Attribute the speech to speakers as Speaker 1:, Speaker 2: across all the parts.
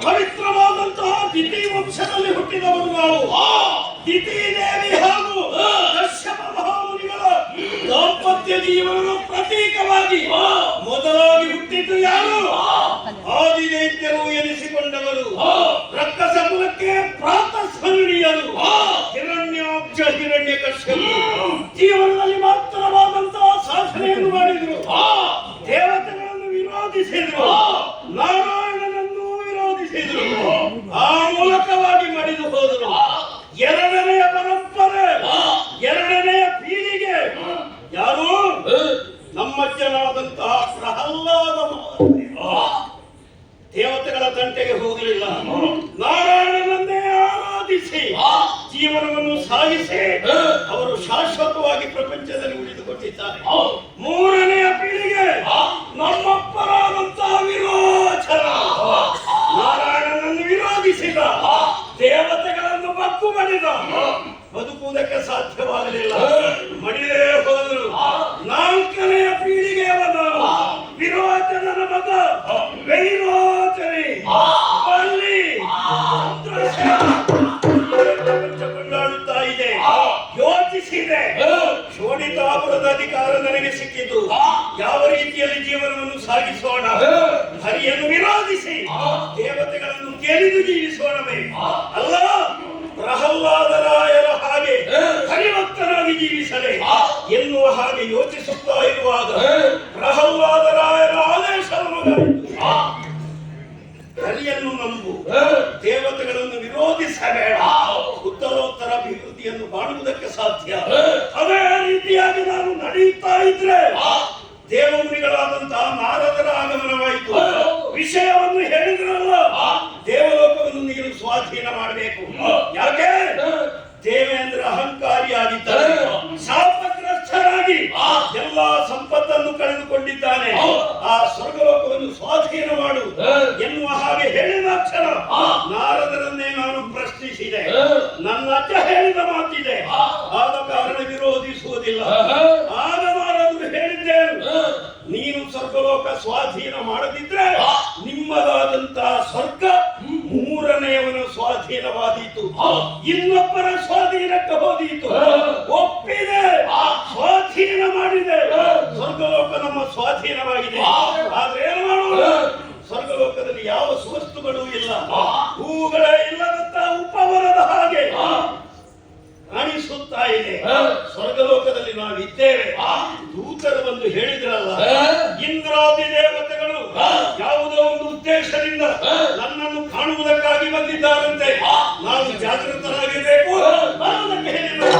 Speaker 1: ಪವಿತ್ರವಾದಂತಹ ದಿತಿ ವಂಶದಲ್ಲಿ ಹುಟ್ಟಿದವರು ನಾವು. ದಿತಿ ದೇವಿ ಹಾಗೂ ಕಶ್ಯಪ ಮಹಾಮುನಿಗಳ ದಾಂಪತ್ಯ ಜೀವನದ ಪ್ರತೀಕವಾಗಿ ಮೊದಲಾಗಿ ಹುಟ್ಟಿದ್ದು ಯಾರು? ಆದಿದೈತ್ಯರು ಎನಿಸಿಕೊಂಡವರು, ರಕ್ಕಸ ಕುಲಕ್ಕೆ ಪ್ರಾತಸ್ಮರಣೀಯರು, ಹಿರಣ್ಯಾಕ್ಷ ಹಿರಣ್ಯ ಕಶ್ಯಪರು ಜೀವನದಲ್ಲಿ ಮಾತ್ರವಾದಂತಹ ಸಾಧನೆಯನ್ನು ಮಾಡಿದರು. ದೇವತೆಗಳನ್ನು ವಿರೋಧಿಸಿದರು, ನಾರಾಯಣನನ್ನು ವಿರೋಧಿಸಿದರು, ಆ ಮೂಲಕವಾಗಿ ಮಡಿದು ಹೋದರು. ಎರಡನೆಯ ಪರಂಪರೆ, ಎರಡನೆಯ ಪೀಳಿಗೆ ಯಾರು? ನಮ್ಮಜ್ಜನಾದಂತಹ ಪ್ರಹ್ಲಾದ ದೇವತೆಗಳ ತಂಟೆಗೆ ಹೋಗಲಿಲ್ಲ, ನಾರಾಯಣನನ್ನೇ ಆರಾಧಿಸಿ ಜೀವನವನ್ನು ಸಾಗಿಸಿ ಅವರು ಶಾಶ್ವತವಾಗಿ ಪ್ರಪಂಚದಲ್ಲಿ ಉಳಿದುಕೊಂಡಿದ್ದಾರೆ. ಮೂರನೆಯ ಪೀಳಿಗೆ ನಮ್ಮಪ್ಪರಾದಂತಹ ವಿರೋಚನ, ನಾರಾಯಣನನ್ನು ವಿರೋಧಿಸಿದ, ದೇವತೆಗಳನ್ನು ಬಗ್ಗು ಮಾಡಿದ, ಬದುಕುವುದಕ್ಕೆ ಸಾಧ್ಯವಾಗಲಿಲ್ಲ, ಮಡಿದೇ ಹೋದರು. ನಾಲ್ಕನೆಯ ಪೀಳಿಗೆಯವನು ವಿರೋಚನನ ಮಗ ವೈರೋಚನೆ, ಅಲ್ಲಿ ಪ್ರಪಂಚ ಕೊಂಡಾಡುತ್ತಾ ಇದೆ. ಯೋಚಿಸಿದೆ, ಶೋಣಿತಾಪುರದ ಅಧಿಕಾರ ನನಗೆ ಸಿಕ್ಕಿತು, ಯಾವ ರೀತಿಯಲ್ಲಿ ಜೀವನವನ್ನು ಸಾಗಿಸೋಣ? ಹರಿಯನ್ನು ವಿರೋಧಿಸಿ ದೇವತೆಗಳನ್ನು ಗೆಲಿದು ಜೀವಿಸೋಣವೇ? ಅಲ್ಲ, ಪ್ರಹ್ಲಾದರಾಯರ ಹಾಗೆ ಹರಿಭಕ್ತನಾಗಿ ಜೀವಿಸಲೇ ಎನ್ನುವ ಹಾಗೆ ಯೋಚಿಸುತ್ತಾ ಇರುವಾಗ ಪ್ರಹ್ಲಾದರಾಯರ ಆದೇಶವನ್ನು ಹರಿಯನ್ನು ನಂಬು, ದೇವತೆಗಳನ್ನು ವಿರೋಧಿಸಬೇಡ, ಉತ್ತರೋತ್ತರ ಅಭಿವೃದ್ಧಿಯನ್ನು ಕಾಣುವುದಕ್ಕೆ ಸಾಧ್ಯ. ಅದೇ ರೀತಿಯಾಗಿ ನಾನು ನಡೆಯುತ್ತಾ ಇದ್ರೆ ದೇವಮುನಿಗಳಾದಂತಹ ನಾರದರ ಆಗಮನವಾಯಿತು. ವಿಷಯವನ್ನು ಹೇಳಿದ್ರಲ್ಲ, ದೇವಲೋಕವನ್ನು ನೀನು ಸ್ವಾಧೀನ ಮಾಡಬೇಕು. ಯಾಕೆ? ದೇವೇಂದ್ರ ಅಹಂಕಾರಿಯಾಗಿದ್ದಾನೆ, ಶಾಪಗ್ರಸ್ತರಾಗಿ ಎಲ್ಲಾ ಸಂಪತ್ತನ್ನು ಕಳೆದುಕೊಂಡಿದ್ದಾನೆ. ಆ ಸ್ವರ್ಗಲೋಕವನ್ನು ಸ್ವಾಧೀನ ಮಾಡು ಎನ್ನುವ ಹಾಗೆ ಹೇಳಿದ ಕ್ಷಣ ನಾರದರನ್ನೇ ನಾನು ಪ್ರಶ್ನಿಸಿದೆ. ನನ್ನ ಅಜ್ಜ ಹೇಳಿದ ಮಾತಿದೆ, ಆದ ಕಾರಣ ವಿರೋಧಿಸುವುದಿಲ್ಲ. ಆಗ ನಾರದರು ಹೇಳಿದ್ದೇನು, ನೀನು ಸ್ವರ್ಗಲೋಕ ಸ್ವಾಧೀನ ಮಾಡದಿದ್ರೆ ನಿಮ್ಮದಾದಂತಹ ಸ್ವರ್ಗ ಮೂರನೆಯವನ ಸ್ವಾಧೀನವಾದೀತು, ಇನ್ನೊಬ್ಬರ ಸ್ವಾಧೀನಕ್ಕೆ ಹೋದೀತು. ಒಪ್ಪಿದೆ, ಸ್ವಾಧೀನ ಮಾಡಿದೆ, ಸ್ವರ್ಗಲೋಕ ನಮ್ಮ ಸ್ವಾಧೀನವಾಗಿದೆ. ಆದ್ರೆ ಏನು ಮಾಡೋಣ? ಸ್ವರ್ಗಲೋಕದಲ್ಲಿ ಯಾವ ಸುವಸ್ತುಗಳು ಇಲ್ಲ, ಹೂಗಳೇ ಇಲ್ಲದಂತ ಉಪವನದ ಹಾಗೆ ಕಾಣಿಸುತ್ತಾ ಇದೆ. ಸ್ವರ್ಗಲೋಕದಲ್ಲಿ ನಾವಿದ್ದೇವೆ. ದೂತರು ಬಂದು ಹೇಳಿದ್ರಲ್ಲ, ಇಂದ್ರಾದಿ ದೇವತೆಗಳು ಯಾವುದೋ ಒಂದು ಉದ್ದೇಶದಿಂದ ನನ್ನನ್ನು ಕಾಣುವುದಕ್ಕಾಗಿ ಬಂದಿದ್ದಾರಂತೆ, ನಾವು ಜಾಗೃತರಾಗಿರಬೇಕು ಅನ್ನೋದಕ್ಕೆ ಹೇಳಿದರು.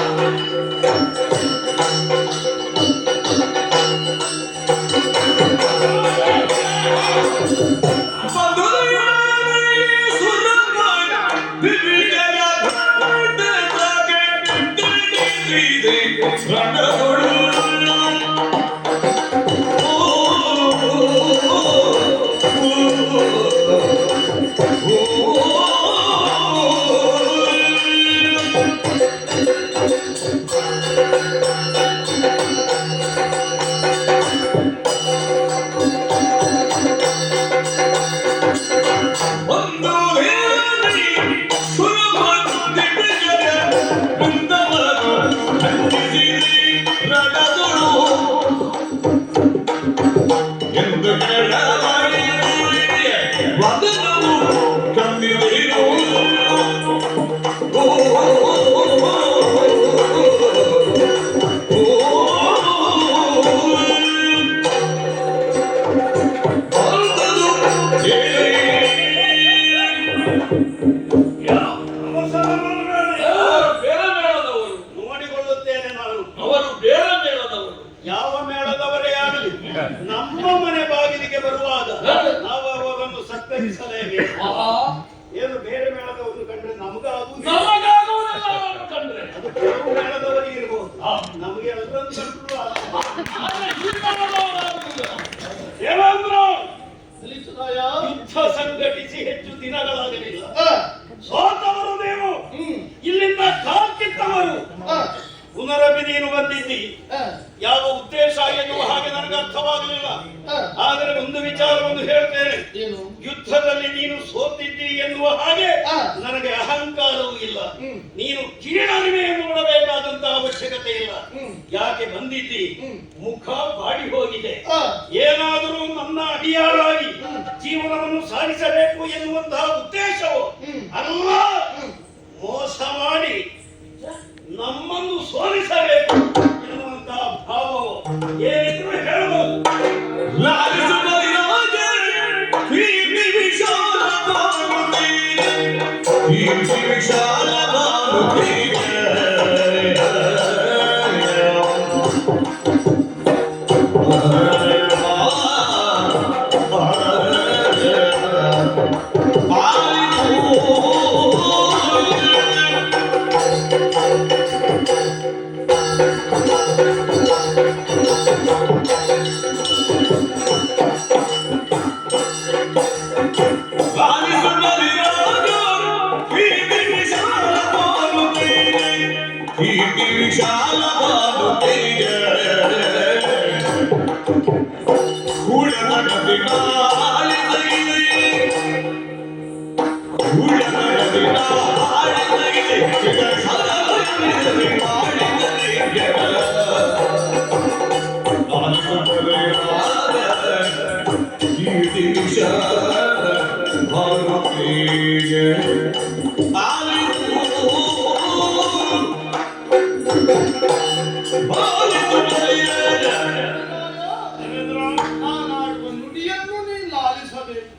Speaker 2: ಅವರು ಬೇರೆ
Speaker 1: ನಮ್ಮ ಮನೆ ಬಾಗಿಲಿಗೆ ಬರುವಾಗ ನಾವು ಅವರನ್ನು ಸತ್ಕರಿಸಲೇಬೇಕು. ಏನು ಬೇರೆ ಮೇಳದವರು ಕಂಡ್ರೆ ನಮಗಾಗುವುದಿಲ್ಲ. ಅದು ಕೆಲವು ಮೇಳದವರಿಗೆ ಇರ್ಬೋದು, ನಮಗೆ ಎಲ್ಲರನ್ನು ಕಂಡ್ರು ಯುದ್ಧ ಸಂಘಟಿಸಿ ಹೆಚ್ಚು ದಿನಗಳಾಗಲಿಲ್ಲ. ಸೋತವರು ನೀವು, ಇಲ್ಲಿಂದ ಕಾಲ್ಕಿತ್ತವರು. ಪುನರಭಿ ನೀನು ಬಂದಿದ್ದಿ, ಯಾವ ಉದ್ದೇಶ ಎನ್ನುವ ಹಾಗೆ ನನಗೆ ಅರ್ಥವಾಗಲಿಲ್ಲ. ಆದರೆ ಒಂದು ವಿಚಾರವನ್ನು ಹೇಳ್ತೇನೆ, ಯುದ್ಧದಲ್ಲಿ ನೀನು ಸೋತಿದ್ದಿ ಎನ್ನುವ ಹಾಗೆ ನನಗೆ ಅಹಂಕಾರವೂ ಇಲ್ಲ. ನೀನು ಕೀಳರಿಮೆಯನ್ನು ನೋಡಬೇಕಾದಂತಹ ಅವಶ್ಯಕತೆ ಇಲ್ಲ. ಯಾಕೆ ಬಂದಿದ್ದಿ? ಮುಖ ಬಾಡಿ ಹೋಗಿದೆ. ಏನಾದರೂ ನನ್ನ ಅಡಿಯಾಳಾಗಿ ಜೀವನವನ್ನು ಸಾಗಿಸಬೇಕು ಎನ್ನುವಂತಹ ಉದ್ದೇಶವು ಅಲ್ಲ, ಮೋಸ ಮಾಡಿ ನಮ್ಮನ್ನು ಸೋಲಿಸಬೇಕು ಎನ್ನುವಂತಹ ಭಾವವು ಏನಿದ್ರು ಹೇಳಬಹುದು.
Speaker 2: ನಾನಾಡುವ ನುಡಿಯನ್ನು ನೀನು ಲಾಲಿಸಬೇಕು.